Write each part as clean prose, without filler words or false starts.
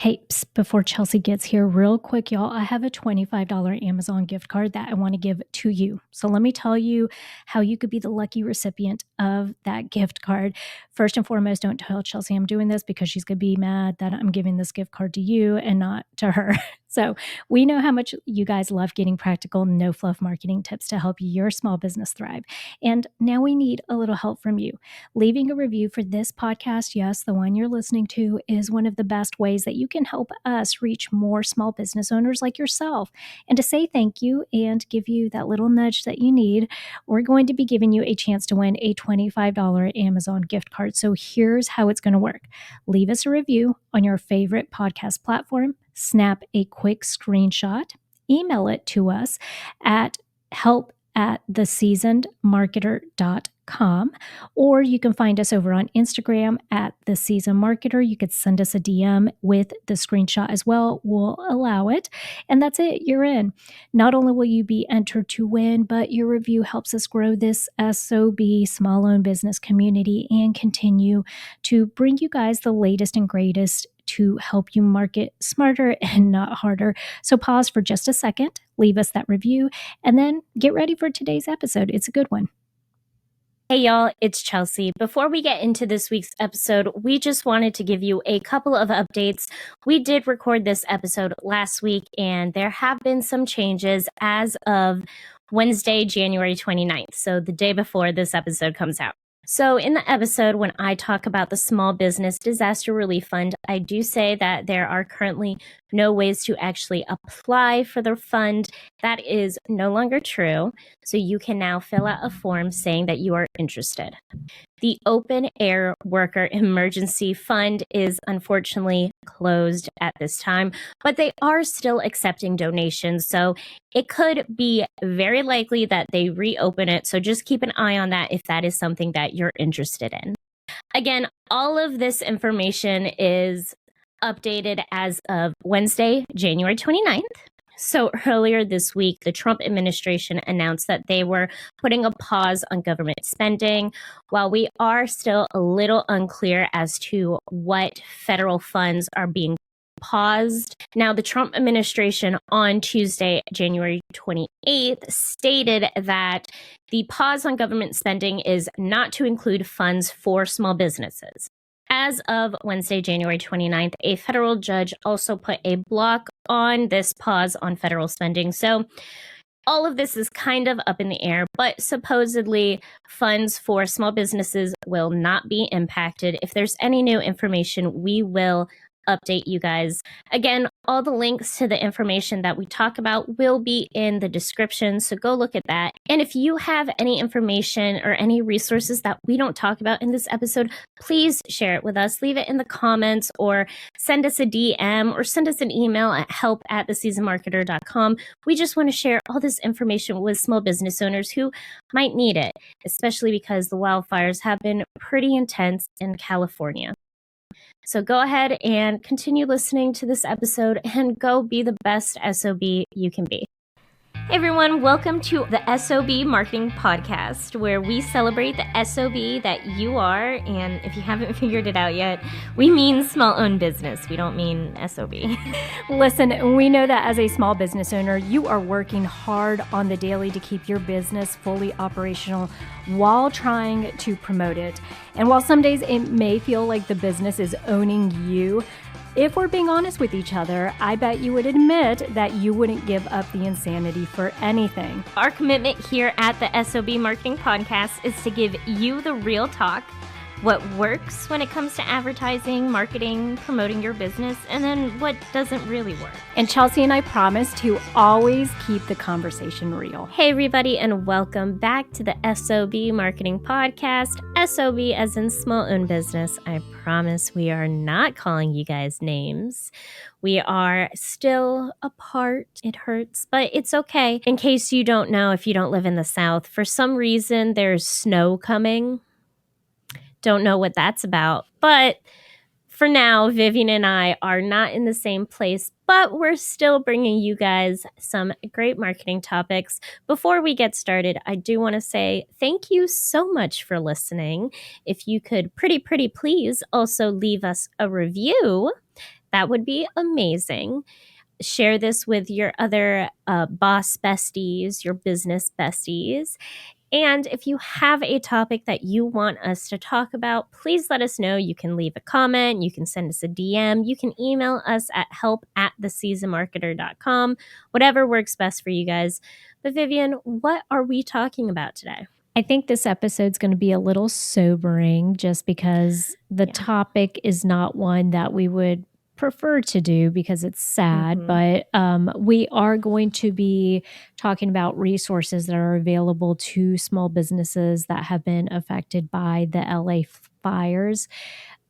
Hey, before Chelsea gets here, real quick, y'all, I have a $25 Amazon gift card that I want to give to you. So let me tell you how you could be the lucky recipient of that gift card. First and foremost, don't tell Chelsea I'm doing this because she's going to be mad that I'm giving this gift card to you and not to her. So we know how much you guys love getting practical, no fluff marketing tips to help your small business thrive. And now we need a little help from you. Leaving a review for this podcast, yes, the one you're listening to, is one of the best ways that you can help us reach more small business owners like yourself. And to say thank you and give you that little nudge that you need, we're going to be giving you a chance to win a $25 Amazon gift card. So here's how it's going to work. Leave us a review on your favorite podcast platform, snap a quick screenshot, email it to us at help@theseasonedmarketer.com, or you can find us over on Instagram at The Seasoned Marketer. You could send us a DM with the screenshot as well. We'll allow it. And that's it. You're in. Not only will you be entered to win, but your review helps us grow this S.O.B small owned business community and continue to bring you guys the latest and greatest to help you market smarter and not harder. So pause for just a second, leave us that review, and then get ready for today's episode. It's a good one. Hey y'all, it's Chelsea. Before we get into this week's episode, we just wanted to give you a couple of updates. We did record this episode last week, and there have been some changes as of Wednesday, January 29th, so the day before this episode comes out. So in the episode, when I talk about the Small Business Disaster Relief Fund, I do say that there are currently no ways to actually apply for the fund. That is no longer true. So you can now fill out a form saying that you are interested. The Open Air Worker Emergency Fund is unfortunately closed at this time, but they are still accepting donations. So it could be very likely that they reopen it. So just keep an eye on that if that is something that you're interested in. Again, all of this information is updated as of Wednesday, January 29th. So earlier this week, the Trump administration announced that they were putting a pause on government spending. While we are still a little unclear as to what federal funds are being paused. Now, the Trump administration on Tuesday, January 28th, stated that the pause on government spending is not to include funds for small businesses. As of Wednesday, January 29th, a federal judge also put a block on this pause on federal spending. So all of this is kind of up in the air, but supposedly funds for small businesses will not be impacted. If there's any new information, we will update you guys. Again, all the links to the information that we talk about will be in the description, so go look at that. And if you have any information or any resources that we don't talk about in this episode, please share it with us. Leave it in the comments or send us a DM or send us an email at help@theseasonedmarketer.com. We just want to share all this information with small business owners who might need it, especially because the wildfires have been pretty intense in California. So go ahead and continue listening to this episode and go be the best SOB you can be. Hey everyone, welcome to the S.O.B Marketing Podcast, where we celebrate the S.O.B that you are. And if you haven't figured it out yet, we mean small-owned business. We don't mean S.O.B. Listen, we know that as a small business owner, you are working hard on the daily to keep your business fully operational while trying to promote it. And while some days it may feel like the business is owning you, if we're being honest with each other, I bet you would admit that you wouldn't give up the insanity for anything. Our commitment here at the S.O.B Marketing Podcast is to give you the real talk, what works when it comes to advertising, marketing, promoting your business, and then what doesn't really work. And Chelsea and I promise to always keep the conversation real. Hey everybody, and welcome back to the S.O.B Marketing Podcast. S.O.B as in small-owned business. I promise we are not calling you guys names. We are still apart. It hurts, but it's okay. In case you don't know, if you don't live in the South, for some reason there's snow coming. Don't know what that's about, but for now, Vivian and I are not in the same place, but we're still bringing you guys some great marketing topics. Before we get started, I do want to say thank you so much for listening. If you could pretty please also leave us a review. That would be amazing. Share this with your other boss besties, your business besties. And if you have a topic that you want us to talk about, please let us know. You can leave a comment, you can send us a DM, you can email us at help@theseasonmarketer.com, whatever works best for you guys. But Vivian, what are we talking about today? I think this episode's going to be a little sobering just because the topic is not one that we would prefer to do because it's sad, but we are going to be talking about resources that are available to small businesses that have been affected by the LA fires.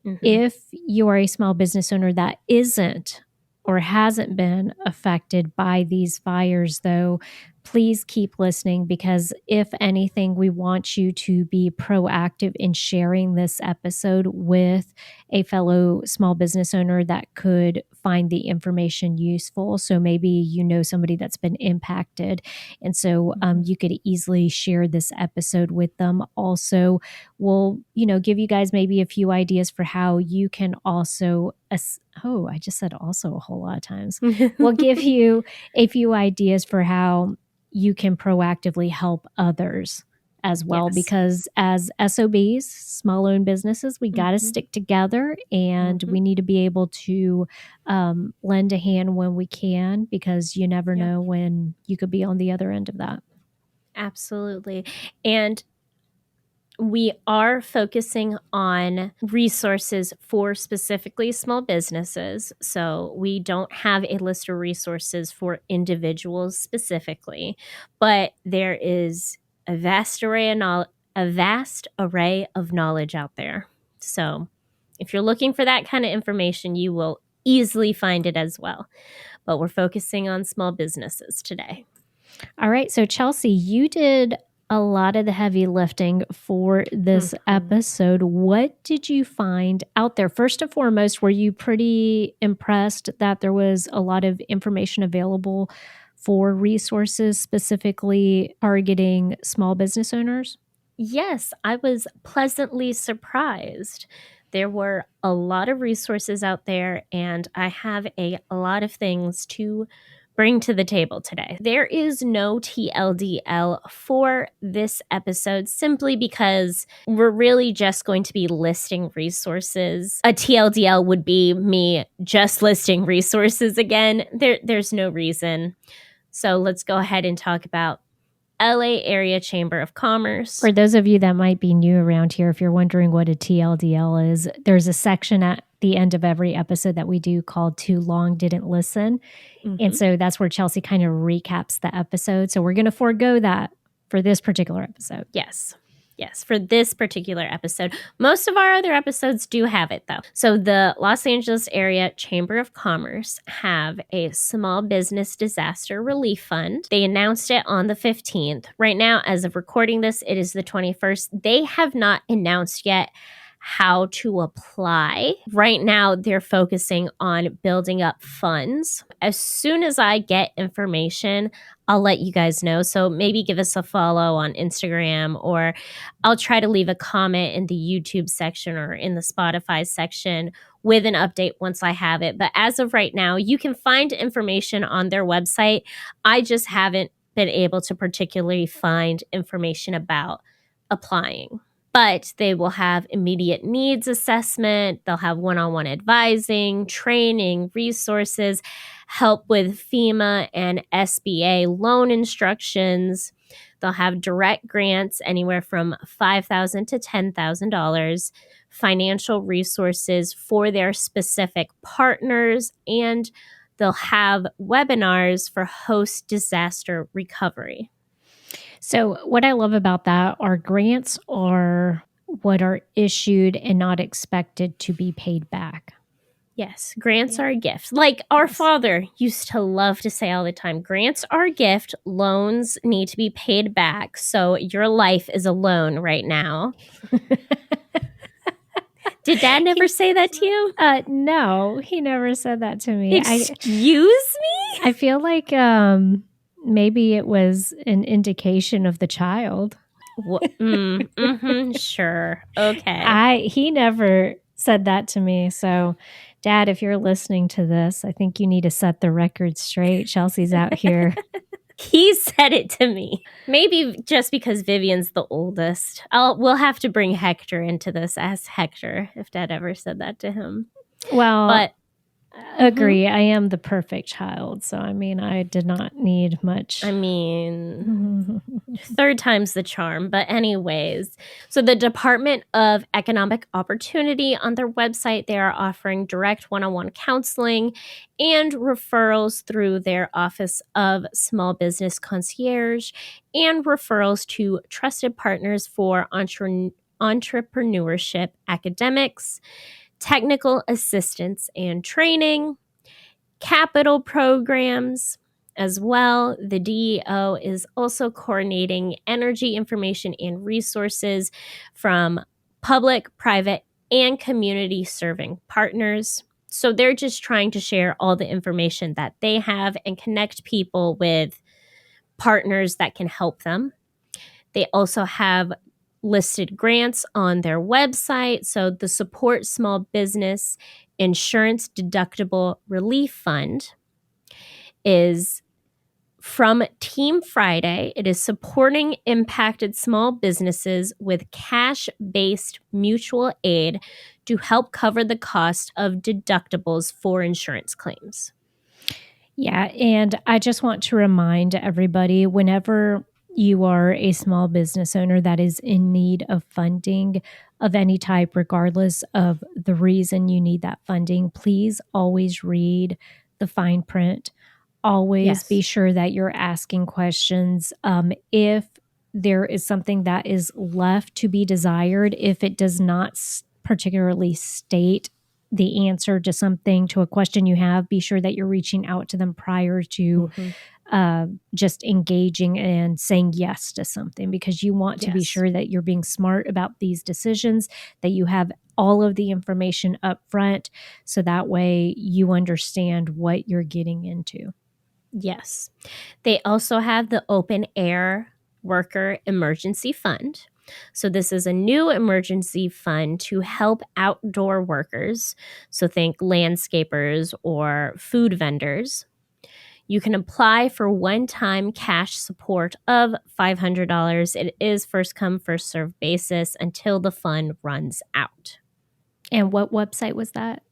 If you are a small business owner that isn't or hasn't been affected by these fires, though, please keep listening because if anything, we want you to be proactive in sharing this episode with a fellow small business owner that could find the information useful. So maybe you know somebody that's been impacted. And so you could easily share this episode with them. Also, we'll, give you guys maybe a few ideas for how you can also I just said also a whole lot of times. We'll give you a few ideas for how you can proactively help others as well, because as SOBs, small owned businesses, we got to stick together and we need to be able to lend a hand when we can, because you never know when you could be on the other end of that. Absolutely. And we are focusing on resources for specifically small businesses. So we don't have a list of resources for individuals specifically, but there is a vast array of knowledge out there. So if you're looking for that kind of information, you will easily find it as well. But we're focusing on small businesses today. All right. So Chelsea, you did a lot of the heavy lifting for this episode. What did you find out there? First and foremost, were you pretty impressed that there was a lot of information available for resources specifically targeting small business owners? Yes, I was pleasantly surprised. There were a lot of resources out there, and I have a lot of things to bring to the table today. There is no TLDL for this episode simply because we're really just going to be listing resources. A TLDL would be me just listing resources again. There's no reason. So let's go ahead and talk about LA Area Chamber of Commerce. For those of you that might be new around here, if you're wondering what a TLDL is, there's a section at the end of every episode that we do called Too Long Didn't Listen. And so that's where Chelsea kind of recaps the episode. So we're going to forego that for this particular episode. Yes, for this particular episode. Most of our other episodes do have it, though. So the Los Angeles Area Chamber of Commerce have a small business disaster relief fund. They announced it on the 15th. Right now, as of recording this, it is the 21st. They have not announced yet how to apply. Right now, they're focusing on building up funds. As soon as I get information, I'll let you guys know. So maybe give us a follow on Instagram, or I'll try to leave a comment in the YouTube section or in the Spotify section with an update once I have it. But as of right now, you can find information on their website. I just haven't been able to particularly find information about applying. But they will have immediate needs assessment. They'll have one-on-one advising, training, resources, help with FEMA and SBA loan instructions. They'll have direct grants anywhere from $5,000 to $10,000, financial resources for their specific partners, and they'll have webinars for host disaster recovery. So what I love about that are grants are what are issued and not expected to be paid back. Yes, grants are a gift. Like our father used to love to say all the time, grants are a gift, loans need to be paid back. So your life is a loan right now. Did Dad never say that to you? No, he never said that to me. Excuse me? I feel like maybe it was an indication of the child. Sure. Okay. He never said that to me. So Dad, if you're listening to this, I think you need to set the record straight. Chelsea's out here. He said it to me. Maybe just because Vivian's the oldest. We'll have to bring Hector into this. Ask Hector if Dad ever said that to him. Well, But agree. I am the perfect child. So, I mean, I did not need much. I mean, third time's the charm. But anyways, so the Department of Economic Opportunity on their website, they are offering direct one-on-one counseling and referrals through their Office of Small Business Concierge and referrals to trusted partners for entrepreneurship academics, technical assistance and training, capital programs as well. The DEO is also coordinating energy information and resources from public, private, and community serving partners. So they're just trying to share all the information that they have and connect people with partners that can help them. They also have listed grants on their website. So the Support Small Business Insurance Deductible Relief Fund is from Team Friday. It is supporting impacted small businesses with cash-based mutual aid to help cover the cost of deductibles for insurance claims. Yeah, and I just want to remind everybody, whenever you are a small business owner that is in need of funding of any type, regardless of the reason you need that funding, please always read the fine print. Always be sure that you're asking questions. If there is something that is left to be desired, if it does not particularly state the answer to something, to a question you have, be sure that you're reaching out to them prior to just engaging and saying yes to something, because you want to be sure that you're being smart about these decisions, that you have all of the information up front, so that way you understand what you're getting into. Yes. They also have the Open Air Worker Emergency Fund. So this is a new emergency fund to help outdoor workers. So think landscapers or food vendors. You can apply for one-time cash support of $500. It is first come, first served basis until the fund runs out. And what website was that?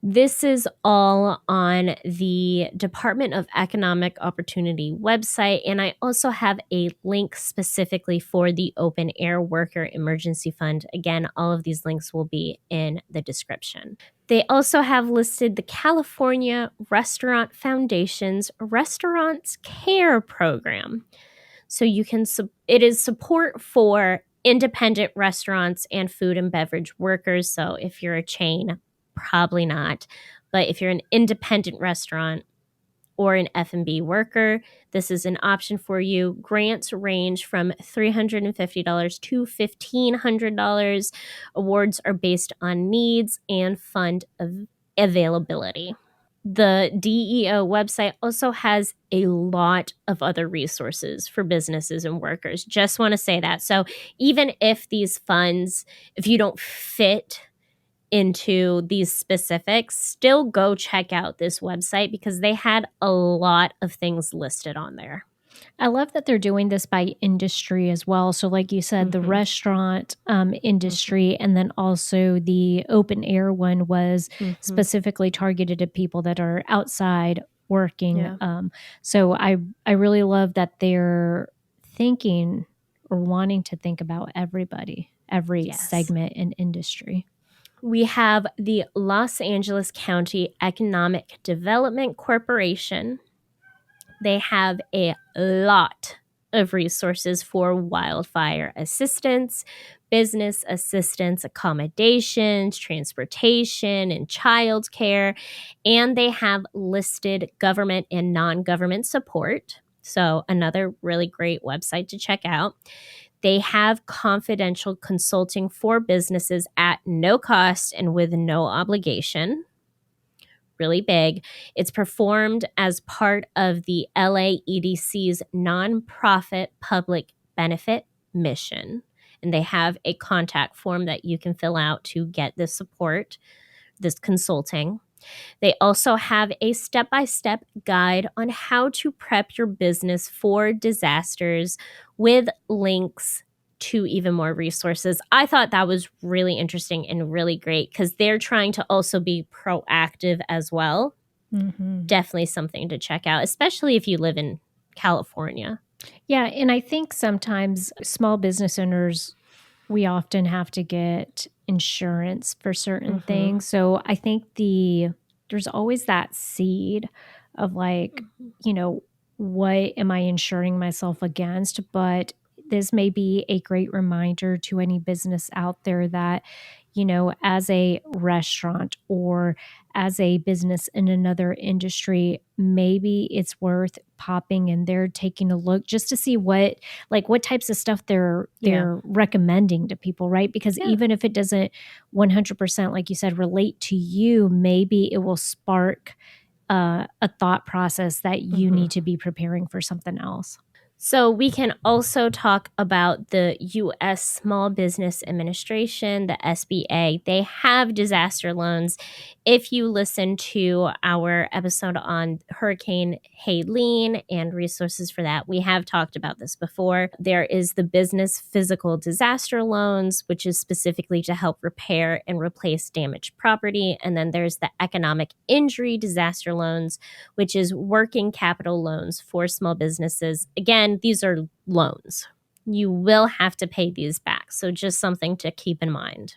This is all on the Department of Economic Opportunity website, and I also have a link specifically for the Open Air Worker Emergency Fund. Again, all of these links will be in the description. They also have listed the California Restaurant Foundation's Restaurants Care Program. So you can, it is support for independent restaurants and food and beverage workers. So if you're a chain, probably not. But if you're an independent restaurant or an F&B worker, this is an option for you. Grants range from $350 to $1,500. Awards are based on needs and fund availability. The DEO website also has a lot of other resources for businesses and workers. Just want to say that. So even if these funds, if you don't fit into these specifics, still go check out this website because they had a lot of things listed on there. I love that they're doing this by industry as well. So like you said, the restaurant industry, and then also the open air one was specifically targeted at people that are outside working. So I really love that they're thinking or wanting to think about everybody, every segment and industry. We have the Los Angeles County Economic Development Corporation. They have a lot of resources for wildfire assistance, business assistance, accommodations, transportation, and child care. And they have listed government and non-government support. So another really great website to check out. They have confidential consulting for businesses at no cost and with no obligation. Really big. It's performed as part of the LA EDC's nonprofit public benefit mission. And they have a contact form that you can fill out to get this support. this consulting. They also have a step-by-step guide on how to prep your business for disasters with links to even more resources. I thought that was really interesting and really great because they're trying to also be proactive as well. Mm-hmm. Definitely something to check out, especially if you live in California. Yeah, and I think sometimes small business owners, we often have to get insurance for certain things. So I think there's always that seed of like, what am I insuring myself against? But this may be a great reminder to any business out there that, as a restaurant or as a business in another industry, maybe it's worth popping in there, taking a look just to see what types of stuff they're recommending to people, right? Because even if it doesn't 100%, like you said, relate to you, maybe it will spark a thought process that you need to be preparing for something else. So we can also talk about the U.S. Small Business Administration, the SBA. They have disaster loans. If you listen to our episode on Hurricane Helene and resources for that, we have talked about this before. There is the Business Physical Disaster Loans, which is specifically to help repair and replace damaged property. And then there's the Economic Injury Disaster Loans, which is working capital loans for small businesses. Again, these are loans. You will have to pay these back. So just something to keep in mind.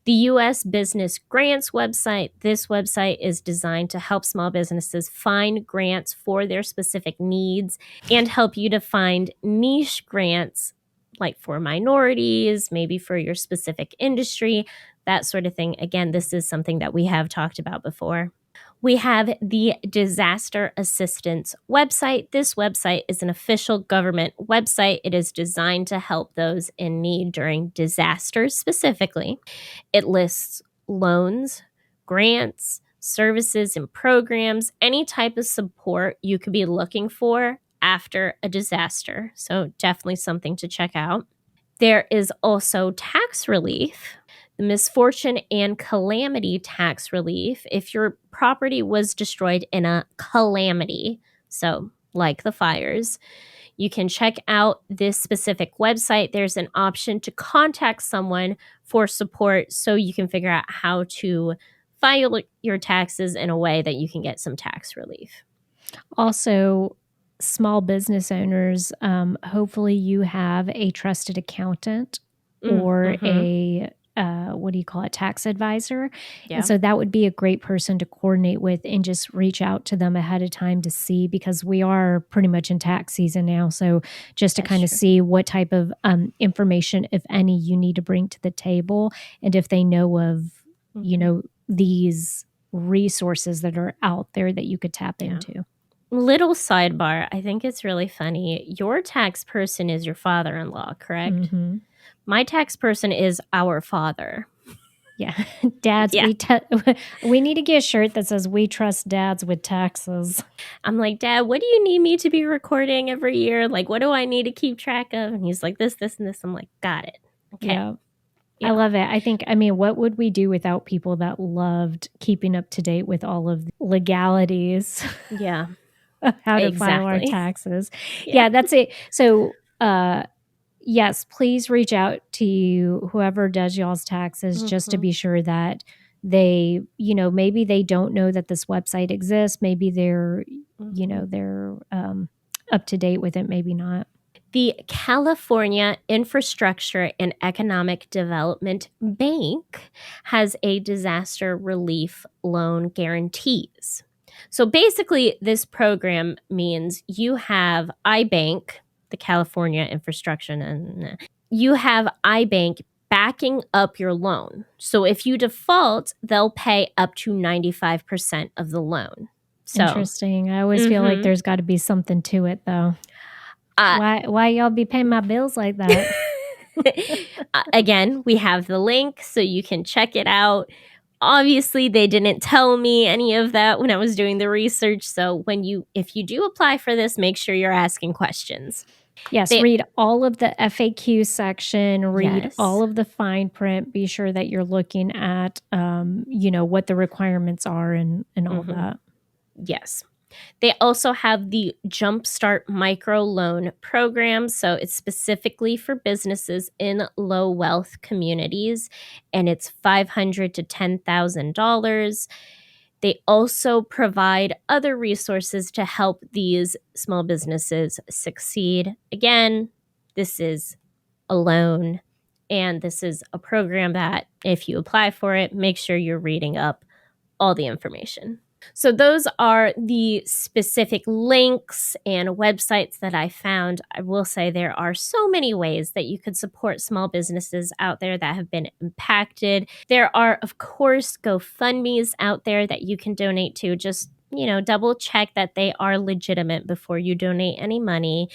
The U.S. Business Grants website. This website is designed to help small businesses find grants for their specific needs and help you to find niche grants like for minorities, maybe for your specific industry, that sort of thing. Again, this is something that we have talked about before. We have the Disaster Assistance website. This website is an official government website. It is designed to help those in need during disasters specifically. It lists loans, grants, services and programs, any type of support you could be looking for after a disaster. So definitely something to check out. There is also tax relief. The misfortune and calamity tax relief. If your property was destroyed in a calamity, so like the fires, you can check out this specific website. There's an option to contact someone for support so you can figure out how to file your taxes in a way that you can get some tax relief. Also, small business owners, hopefully you have a trusted accountant or a tax advisor. Yeah. And so that would be a great person to coordinate with and just reach out to them ahead of time to see, because we are pretty much in tax season now. So just to kind of see what type of information, if any, you need to bring to the table, and if they know of, these resources that are out there that you could tap into. Little sidebar, I think it's really funny. Your tax person is your father-in-law, correct? Mm-hmm. My tax person is our father. Yeah. Dads, we need to get a shirt that says "We trust dads with taxes." I'm like, Dad, what do you need me to be recording every year? Like, what do I need to keep track of? And he's like, this, and this. I'm like, got it. Okay. Yeah. I love it. What would we do without people that loved keeping up to date with all of the legalities? Yeah. Of how to file our taxes. Yeah, that's it. So, yes, please reach out to whoever does y'all's taxes just to be sure that they, maybe they don't know that this website exists. Maybe they're, they're up to date with it. Maybe not. The California Infrastructure and Economic Development Bank has a disaster relief loan guarantees. So basically, this program means you have iBank, the California Infrastructure, and you have iBank backing up your loan. So if you default, they'll pay up to 95% of the loan. So, interesting. I always feel like there's got to be something to it, though. Why y'all be paying my bills like that? Again, we have the link so you can check it out. Obviously, they didn't tell me any of that when I was doing the research. So if you do apply for this, make sure you're asking questions. Yes, They read all of the FAQ section, read all Yes. of the fine print, be sure that you're looking at, what the requirements are and all Mhm. that. Yes. They also have the Jumpstart Micro Loan Program. So it's specifically for businesses in low wealth communities, and it's $500 to $10,000. They also provide other resources to help these small businesses succeed. Again, this is a loan, and this is a program that if you apply for it, make sure you're reading up all the information. So those are the specific links and websites that I found. I will say there are so many ways that you could support small businesses out there that have been impacted. There are, of course, GoFundMes out there that you can donate to. Just, double check that they are legitimate before you donate any money.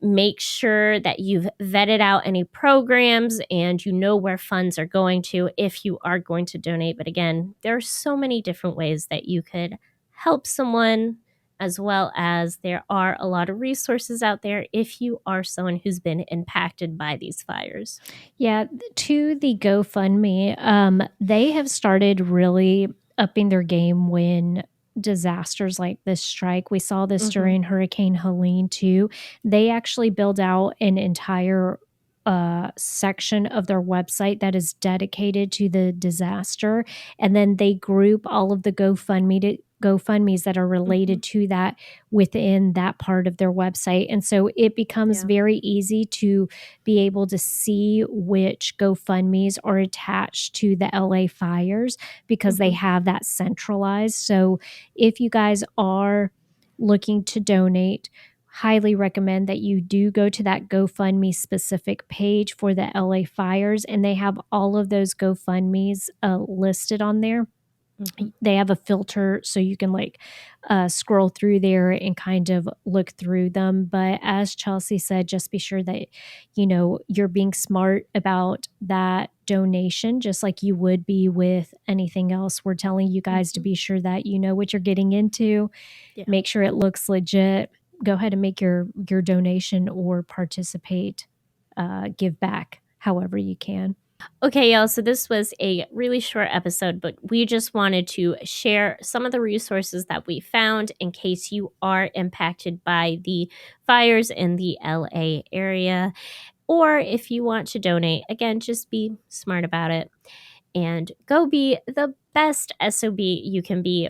Make sure that you've vetted out any programs and you know where funds are going to if you are going to donate. But again, there are so many different ways that you could help someone, as well as there are a lot of resources out there if you are someone who's been impacted by these fires. Yeah, to the GoFundMe, they have started really upping their game when disasters like this strike. We saw this Mm-hmm. during Hurricane Helene too. They actually build out an entire section of their website that is dedicated to the disaster, and then they group all of the GoFundMe's that are Mm-hmm. related to that within that part of their website. And so it becomes Yeah. very easy to be able to see which GoFundMe's are attached to the LA fires because they Mm-hmm. have that centralized. So if you guys are looking to donate, highly recommend that you do go to that GoFundMe specific page for the LA fires, and they have all of those GoFundMe's listed on there. Mm-hmm. They have a filter so you can scroll through there and kind of look through them. But as Chelsea said, just be sure that you're being smart about that donation, just like you would be with anything else. We're telling you guys to Mm-hmm. be sure that you know what you're getting into, Yeah. make sure it looks legit. Go ahead and make your donation or participate, give back however you can. Okay, y'all. So this was a really short episode, but we just wanted to share some of the resources that we found in case you are impacted by the fires in the LA area. Or if you want to donate, again, just be smart about it and go be the best SOB you can be